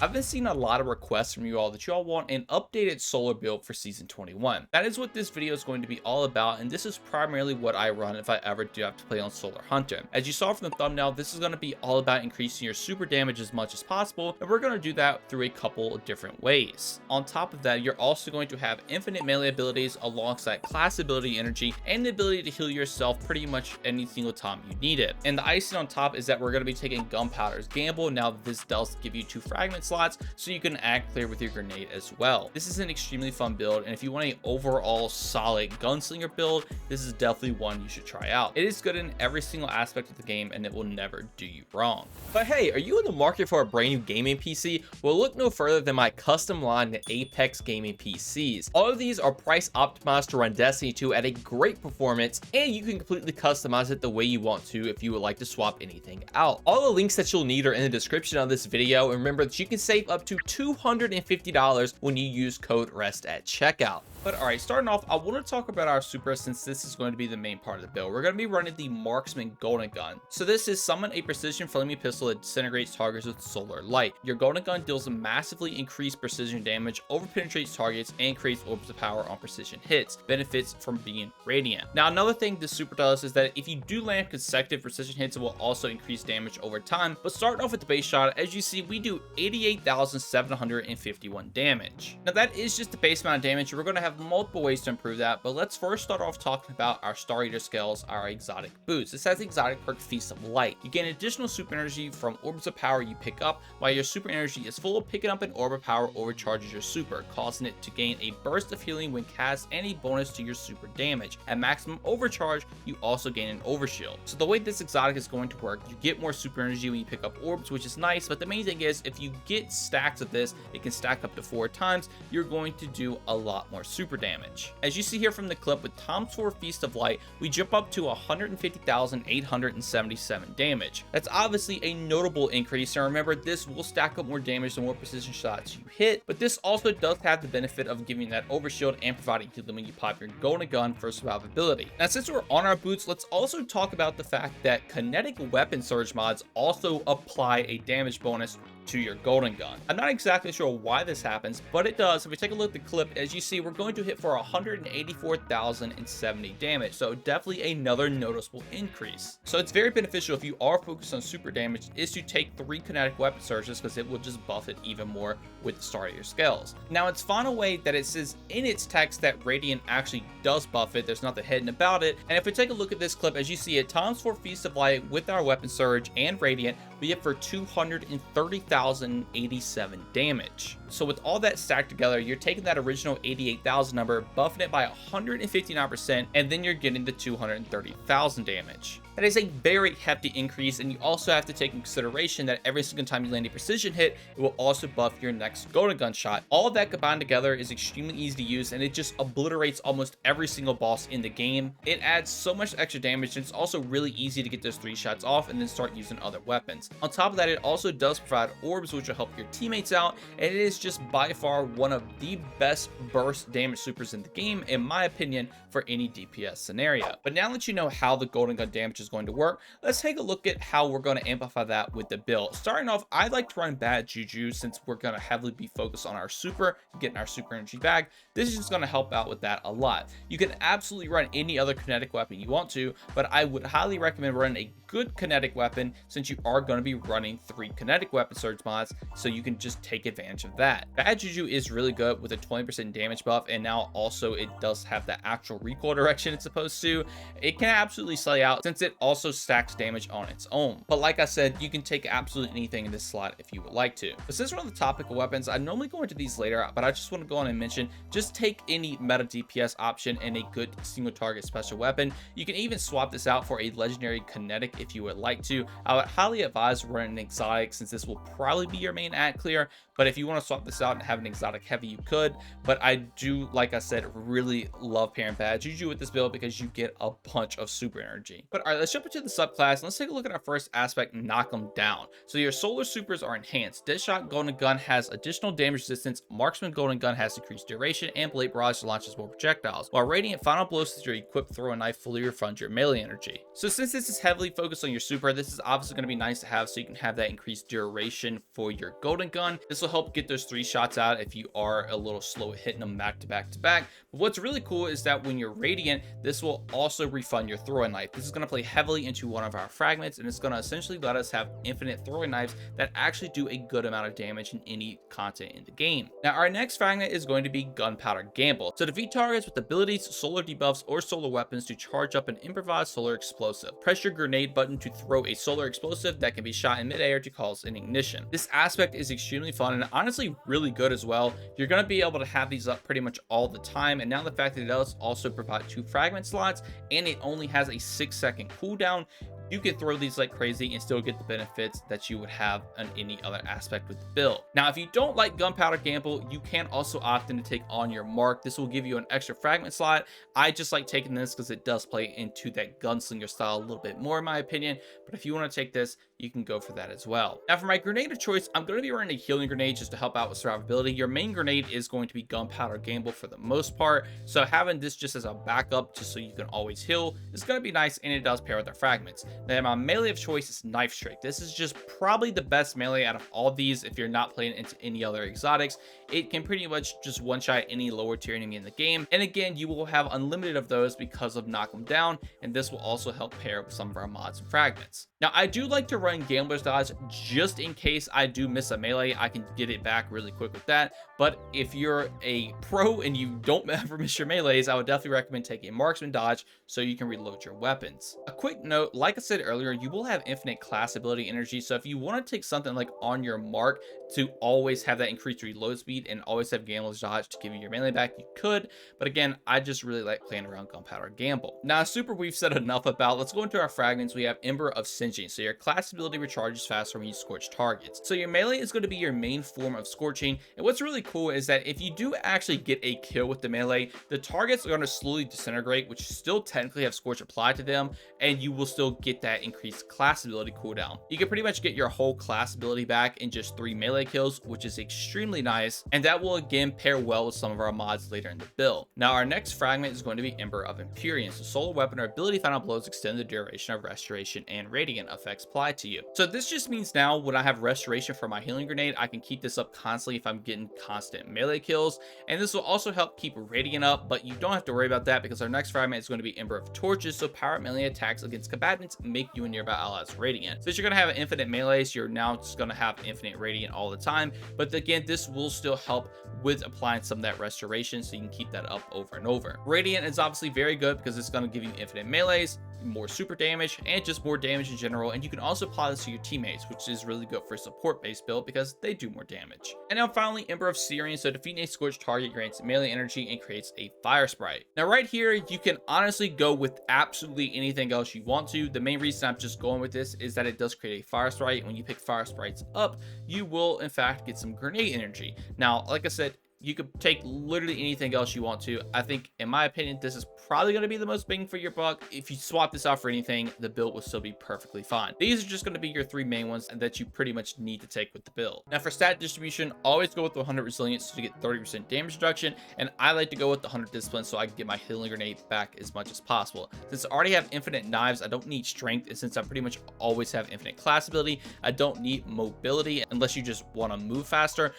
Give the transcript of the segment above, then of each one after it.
I've been seeing a lot of requests from you all that you all want an updated solar build for season 21. That is what this video is going to be all about, and this is primarily what I run if I ever do have to play on Solar Hunter. As you saw from the thumbnail, this is going to be all about increasing your super damage as much as possible, and we're going to do that through a couple of different ways. On top of that, you're also going to have infinite melee abilities alongside class ability energy and the ability to heal yourself pretty much any single time you need it. And the icing on top is that we're going to be taking Gunpowder's Gamble. Now this does give you 2 fragment slots, so you can act clear with your grenade as well. This is an extremely fun build, and if you want an overall solid gunslinger build, this is definitely one you should try out. It is good in every single aspect of the game, and it will never do you wrong. But hey, are you in the market for a brand new gaming PC? Well, look no further than my custom line of Apex gaming PCs. All of these are price optimized to run Destiny 2 at a great performance, and you can completely customize it the way you want to if you would like to swap anything out. All the links that you'll need are in the description of this video, and remember that you can save up to $250 when you use code REST at checkout. But alright, starting off, I want to talk about our super since this is going to be the main part of the build. We're going to be running the Marksman Golden Gun. So this is summon a precision flaming pistol that disintegrates targets with solar light. Your Golden Gun deals a massively increased precision damage, over penetrates targets, and creates orbs of power on precision hits. Benefits from being radiant. Now another thing this super does is that if you do land consecutive precision hits, it will also increase damage over time. But starting off with the base shot, as you see, we do 88,751 damage. Now that is just the base amount of damage. We're going to have multiple ways to improve that, but let's first start off talking about our Star Eater skills, our exotic boots. This has the exotic perk Feast of Light. You gain additional super energy from orbs of power you pick up. While your super energy is full, picking up an orb of power overcharges your super, causing it to gain a burst of healing when cast and a bonus to your super damage. At maximum overcharge, you also gain an overshield. So the way this exotic is going to work, you get more super energy when you pick up orbs, which is nice, but the main thing is if you get stacks of this, it can stack up to 4 times. You're going to do a lot more super damage. As you see here from the clip, with ×4 Feast of Light, we jump up to 150,877 damage. That's obviously a notable increase, and remember, this will stack up more damage the more precision shots you hit, but this also does have the benefit of giving that overshield and providing healing when you pop your Golden Gun for survivability. Now since we're on our boots, let's also talk about the fact that kinetic weapon surge mods also apply a damage bonus to your Golden Gun. I'm not exactly sure why this happens, but it does. If we take a look at the clip, as you see, we're going to hit for 184,070 damage, so definitely another noticeable increase. So it's very beneficial if you are focused on super damage is to take 3 kinetic weapon surges, because it will just buff it even more with the Star Eater skills. Now it's found a way that it says in its text that Radiant actually does buff it. There's nothing hidden about it, and if we take a look at this clip, as you see, it ×4 Feast of Light with our weapon surge and Radiant, we hit for 230,087 damage. So with all that stacked together, you're taking that original 88,000 number, buffing it by 159%, and then you're getting the 230,000 damage. That is a very hefty increase, and you also have to take in consideration that every single time you land a precision hit, it will also buff your next Golden Gun shot. All of that combined together is extremely easy to use, and it just obliterates almost every single boss in the game. It adds so much extra damage, and it's also really easy to get those 3 shots off and then start using other weapons. On top of that, it also does provide orbs, which will help your teammates out, and it is just by far one of the best burst damage supers in the game, in my opinion, for any DPS scenario. But now that you know how the Golden Gun damage is going to work, let's take a look at how we're going to amplify that with the build. Starting off, I like to run Bad Juju since we're going to heavily be focused on our super, getting our super energy back. This is just going to help out with that a lot. You can absolutely run any other kinetic weapon you want to, but I would highly recommend running a good kinetic weapon since you are going to be running 3 kinetic weapon surge mods, so you can just take advantage of that. Bad Juju is really good with a 20% damage buff, and now also it does have the actual recoil direction it's supposed to. It can absolutely slay out since it also stacks damage on its own. But like I said, you can take absolutely anything in this slot if you would like to. But since we're on the topic of weapons, I normally go into these later, but I just want to go on and mention, just take any meta DPS option and a good single target special weapon. You can even swap this out for a legendary kinetic if you would like to. I would highly advise running an exotic since this will probably be your main ad clear, but if you want to swap this out and have an exotic heavy, you could. But I do, like I said, really love pairing Bad Juju with this build because you get a bunch of super energy. But all right, let's jump into the subclass and let's take a look at our first aspect, Knock 'em Down. So your solar supers are enhanced. Deadshot Golden Gun has additional damage resistance, Marksman Golden Gun has decreased duration, and Blade Barrage launches more projectiles, while Radiant Final Blow since you're equipped Throw a Knife fully refunds your melee energy. So since this is heavily focused on your super, this is obviously going to be nice to have so you can have that increased duration duration for your golden gun. This will help get those 3 shots out if you are a little slow at hitting them back to back to back. But what's really cool is that when you're radiant, this will also refund your throwing knife. This is going to play heavily into one of our fragments, and it's going to essentially let us have infinite throwing knives that actually do a good amount of damage in any content in the game. Now, our next fragment is going to be Gunpowder Gamble. So defeat targets with abilities, solar debuffs, or solar weapons to charge up an improvised solar explosive. Press your grenade button to throw a solar explosive that can be shot in midair to cause an ignition. This aspect is extremely fun and honestly really good as well. You're going to be able to have these up pretty much all the time, and now the fact that it does also provide 2 fragment slots and it only has a 6-second cooldown, you can throw these like crazy and still get the benefits that you would have on any other aspect with the build. Now, if you don't like Gunpowder Gamble, you can also opt in to take On Your Mark. This will give you an extra fragment slot. I just like taking this because it does play into that gunslinger style a little bit more in my opinion, but if you want to take this, you can go for that as well. Now, for my grenade of choice, I'm going to be running a healing grenade just to help out with survivability. Your main grenade is going to be Gunpowder Gamble for the most part, so having this just as a backup just so you can always heal is going to be nice, and it does pair with our fragments. Then my melee of choice is Knife Strike. This is just probably the best melee out of all of these if you're not playing into any other exotics. It can pretty much just one-shot any lower tier enemy in the game, and again, you will have unlimited of those because of Knock Them Down, and this will also help pair with some of our mods and fragments. Now, I do like to run Gambler's Dodge just in case I do miss a melee. I can get it back really quick with that, but if you're a pro and you don't ever miss your melees, I would definitely recommend taking Marksman Dodge so you can reload your weapons. A quick note, like I said earlier, you will have infinite class ability energy, so if you want to take something like On Your Mark to always have that increased reload speed and always have Gambler's Dodge to give you your melee back, you could, but again, I just really like playing around Gunpowder Gamble. Now, super we've said enough about, let's go into our fragments. We have Ember of Singeing, so your class ability recharges faster when you scorch targets. So your melee is going to be your main form of scorching, and what's really cool is that if you do actually get a kill with the melee, the targets are going to slowly disintegrate, which still technically have scorch applied to them, and you will still get that increased class ability cooldown. You can pretty much get your whole class ability back in just 3 melee kills, which is extremely nice, and that will again pair well with some of our mods later in the build. Now, our next fragment is going to be Ember of Empyreans. The solar weapon or ability final blows extend the duration of restoration and radiant effects applied to you. So this just means now when I have restoration for my healing grenade, I can keep this up constantly if I'm getting constant melee kills, and this will also help keep radiant up, but you don't have to worry about that because our next fragment is going to be Ember of Torches, so power melee attacks against combatants make you and nearby allies radiant. Since you're going to have infinite melees, you're now just going to have infinite radiant all the time, but again, this will still help with applying some of that restoration, so you can keep that up over and over. Radiant is obviously very good because it's going to give you infinite melees, more super damage, and just more damage in general, and you can also apply this to your teammates, which is really good for a support based build because they do more damage. And now finally, Ember of Syrian. So defeating a scorched target grants melee energy and creates a fire sprite. Now right here, you can honestly go with absolutely anything else you want to. The main reason I'm just going with this is that it does create a fire sprite. When you pick fire sprites up, you will in fact get some grenade energy. Now, like I said, you could take literally anything else you want to. I think, in my opinion, this is probably going to be the most bang for your buck. If you swap this out for anything, the build will still be perfectly fine. These are just going to be your 3 main ones that you pretty much need to take with the build. Now, for stat distribution, always go with 100 resilience to get 30% damage reduction, and I like to go with the 100 discipline so I can get my healing grenade back as much as possible. Since I already have infinite knives, I don't need strength, and since I pretty much always have infinite class ability, I don't need mobility unless you just want to move faster.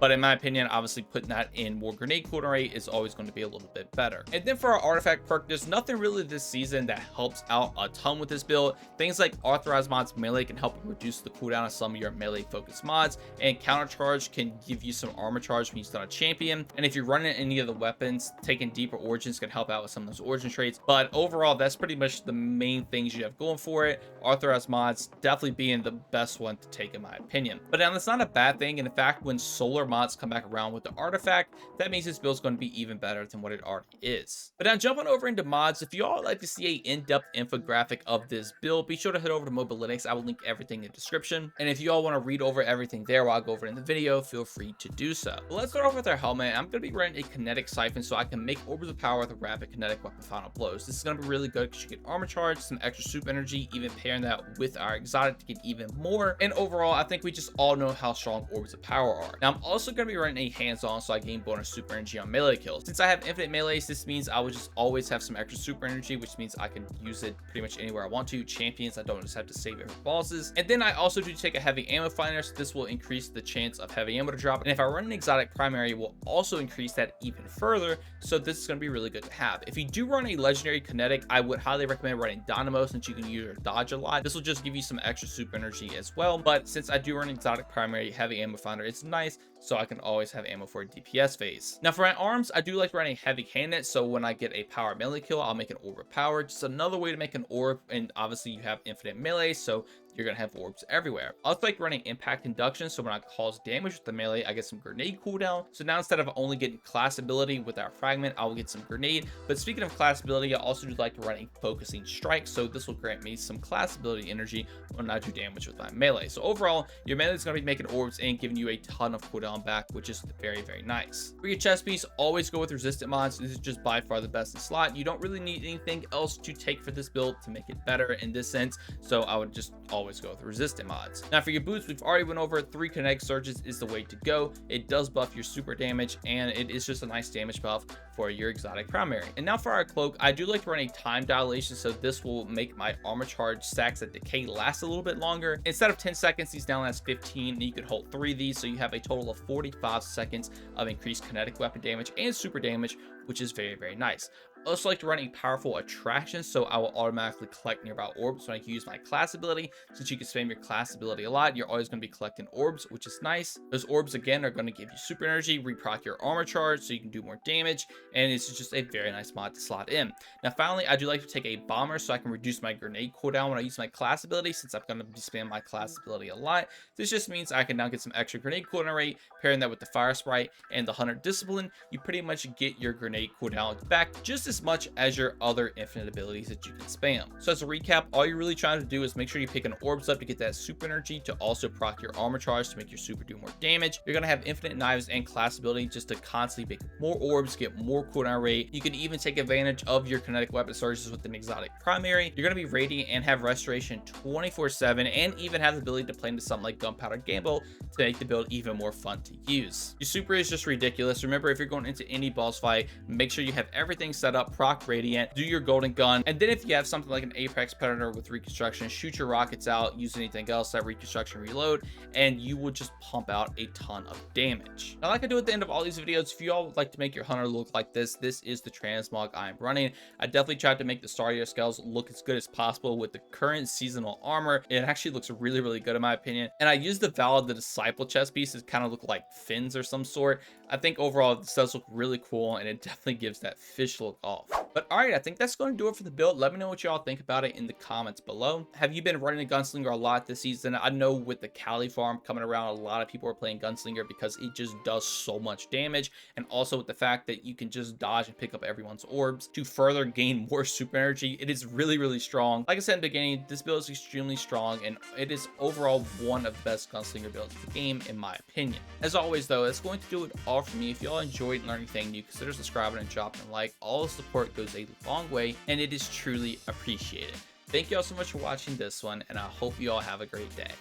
But in my opinion, obviously putting that in more grenade cooldown rate is always going to be a little bit better. And then for our artifact perk, there's nothing really this season that helps out a ton with this build. Things like authorized mods melee can help you reduce the cooldown of some of your melee focused mods, and counter charge can give you some armor charge when you start a champion. And if you're running any of the weapons, taking deeper origins can help out with some of those origin traits. But overall, that's pretty much the main things you have going for it. Authorized mods definitely being the best one to take in my opinion. But now that's not a bad thing. And in fact, when solar mods come back around with the artifact, that means this build is going to be even better than what it already is. But now jumping over into mods, if you all like to see a in-depth infographic of this build, be sure to head over to OBLITERATES. I will link everything in the description, and if you all want to read over everything there while I go over it in the video, feel free to do so. But let's start off with our helmet. I'm going to be running a kinetic siphon so I can make orbs of power with a rapid kinetic weapon final blows. This is going to be really good because you get armor charge, some extra soup energy, even pairing that with our exotic to get even more. And overall, I think we just all know how strong orbs of power are. Now I'm also also going to be running a hands-on so I gain bonus super energy on melee kills. Since I have infinite melees, this means I will just always have some extra super energy, which means I can use it pretty much anywhere I want to. Champions, I don't just have to save it for bosses. And then I also do take a heavy ammo finder, so this will increase the chance of heavy ammo to drop. And if I run an exotic primary, it will also increase that even further. So this is going to be really good to have. If you do run a legendary kinetic, I would highly recommend running Dynamo, since you can use your dodge a lot. This will just give you some extra super energy as well. But since I do run exotic primary heavy ammo finder, it's nice, so I can always have ammo for a DPS phase. Now for my arms, I do like running heavy cannon, so when I get a power melee kill, I'll make an orb of power. Just another way to make an orb, and obviously you have infinite melee, so you're gonna have orbs everywhere. I also like running impact induction, so when I cause damage with the melee, I get some grenade cooldown. So now instead of only getting class ability with our fragment, I will get some grenade. But speaking of class ability, I also do like to run a focusing strike, so this will grant me some class ability energy when I do damage with my melee. So overall, your melee is gonna be making orbs and giving you a ton of cooldown back, which is very, very nice. For your chest piece, always go with resistant mods. This is just by far the best in slot. You don't really need anything else to take for this build to make it better in this sense, so I would just always go with resistant mods. Now for your boots, we've already went over 3 kinetic surges is the way to go. It does buff your super damage, and it is just a nice damage buff for your exotic primary. And now for our cloak, I do like to run a time dilation, so this will make my armor charge stacks at decay last a little bit longer. Instead of 10 seconds, these now last 15, and you could hold 3 of these, so you have a total of 45 seconds of increased kinetic weapon damage and super damage, which is very, very nice. I also like to run a powerful attraction, so I will automatically collect nearby orbs when I can use my class ability. Since you can spam your class ability a lot, you're always going to be collecting orbs, which is nice. Those orbs again are going to give you super energy, reproc your armor charge so you can do more damage, and it's just a very nice mod to slot in. Now finally, I do like to take a bomber so I can reduce my grenade cooldown when I use my class ability, since I'm going to be spamming my class ability a lot. This just means I can now get some extra grenade cooldown rate. Pairing that with the fire sprite and the hunter discipline, you pretty much get your grenade cooldown back just as much as your other infinite abilities that you can spam. So as a recap, all you're really trying to do is make sure you pick an orbs up to get that super energy, to also proc your armor charge to make your super do more damage. You're gonna have infinite knives and class ability just to constantly make more orbs, get more cooldown rate. You can even take advantage of your kinetic weapon surges with an exotic primary. You're gonna be radiant and have restoration 24/7, and even have the ability to play into something like gunpowder gamble to make the build even more fun to use. Your super is just ridiculous. Remember, if you're going into any boss fight, make sure you have everything set up, proc radiant, do your golden gun, and then if you have something like an apex predator with reconstruction, shoot your rockets out, use anything else that reconstruction reload, and you will just pump out a ton of damage. Now, like I do at the end of all these videos, if you all would like to make your hunter look like this is the transmog I'm running. I definitely tried to make the Star Year scales look as good as possible with the current seasonal armor. It actually looks really, really good in my opinion, and I used the Valid the Disciple chest pieces kind of look like fins or some sort. I think overall this does look really cool, and it definitely gives that fish look off. But all right, I think that's going to do it for the build. Let me know what y'all think about it in the comments below. Have you been running a Gunslinger a lot this season? I know with the Cali farm coming around, a lot of people are playing Gunslinger because it just does so much damage, and also with the fact that you can just dodge and pick up everyone's orbs to further gain more super energy. It is really, really strong. Like I said in the beginning, this build is extremely strong, and it is overall one of the best Gunslinger builds in the game, in my opinion. As always though, that's going to do it all for me. If y'all enjoyed learning anything new, consider subscribing and dropping a like. All the support goes a long way, and it is truly appreciated. Thank you all so much for watching this one, and I hope you all have a great day.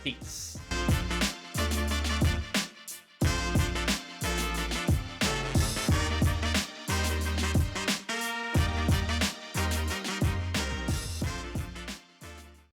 Peace.